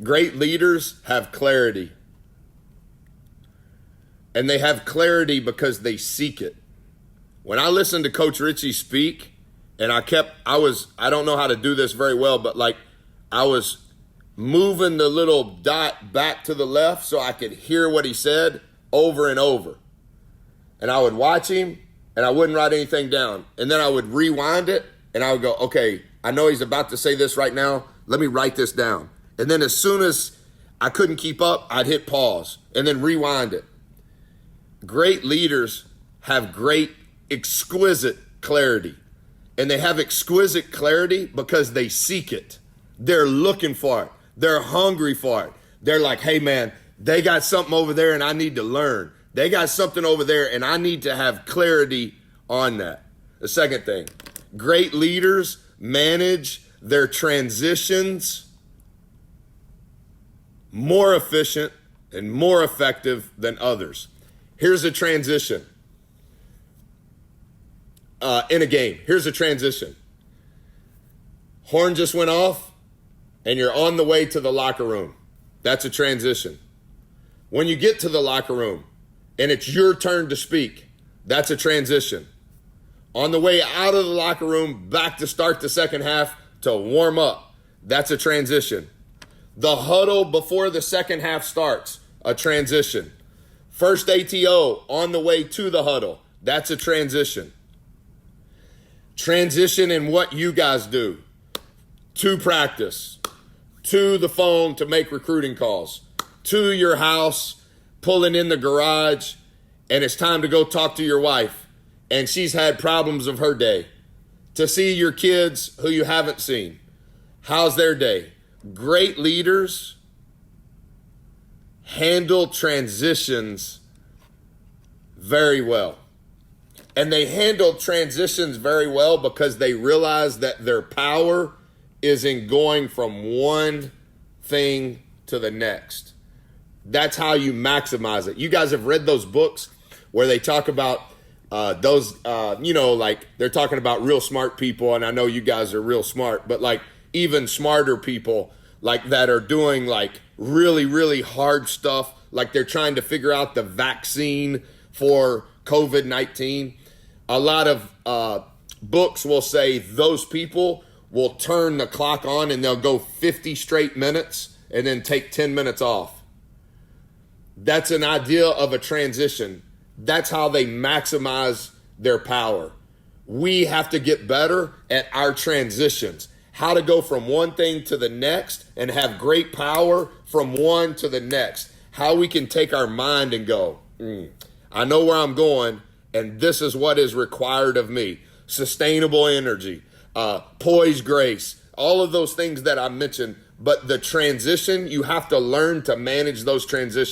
Great leaders have clarity. And they have clarity because they seek it. When I listened to Coach Ritchie speak, and I don't know how to do this very well, but like I was moving the little dot back to the left so I could hear what he said over and over. And I would watch him and I wouldn't write anything down. And then I would rewind it and I would go, okay, I know he's about to say this right now. Let me write this down. And then as soon as I couldn't keep up, I'd hit pause and then rewind it. Great leaders have great, exquisite clarity. And they have exquisite clarity because they seek it. They're looking for it. They're hungry for it. They're like, hey man, they got something over there and I need to learn. They got something over there and I need to have clarity on that. The second thing, great leaders manage their transitions more efficient and more effective than others. Here's a transition. In a game, here's a transition. Horn just went off and you're on the way to the locker room. That's a transition. When you get to the locker room and it's your turn to speak, that's a transition. On the way out of the locker room, back to start the second half to warm up, that's a transition. The huddle before the second half starts, a transition. First ATO on the way to the huddle, that's a transition. Transition in what you guys do. To practice, to the phone to make recruiting calls, to your house, pulling in the garage, and it's time to go talk to your wife, and she's had problems of her day. To see your kids who you haven't seen. How's their day? Great leaders handle transitions very well. And they handle transitions very well because they realize that their power is in going from one thing to the next. That's how you maximize it. You guys have read those books where they talk about like they're talking about real smart people. And I know you guys are real smart, but like even smarter people like that are doing like really, really hard stuff. Like they're trying to figure out the vaccine for COVID-19. A lot of books will say those people will turn the clock on and they'll go 50 straight minutes and then take 10 minutes off. That's an idea of a transition. That's how they maximize their power. We have to get better at our transitions. How to go from one thing to the next and have great power from one to the next. How we can take our mind and go, I know where I'm going. And this is what is required of me. Sustainable energy, poise, grace, all of those things that I mentioned. But the transition, you have to learn to manage those transitions.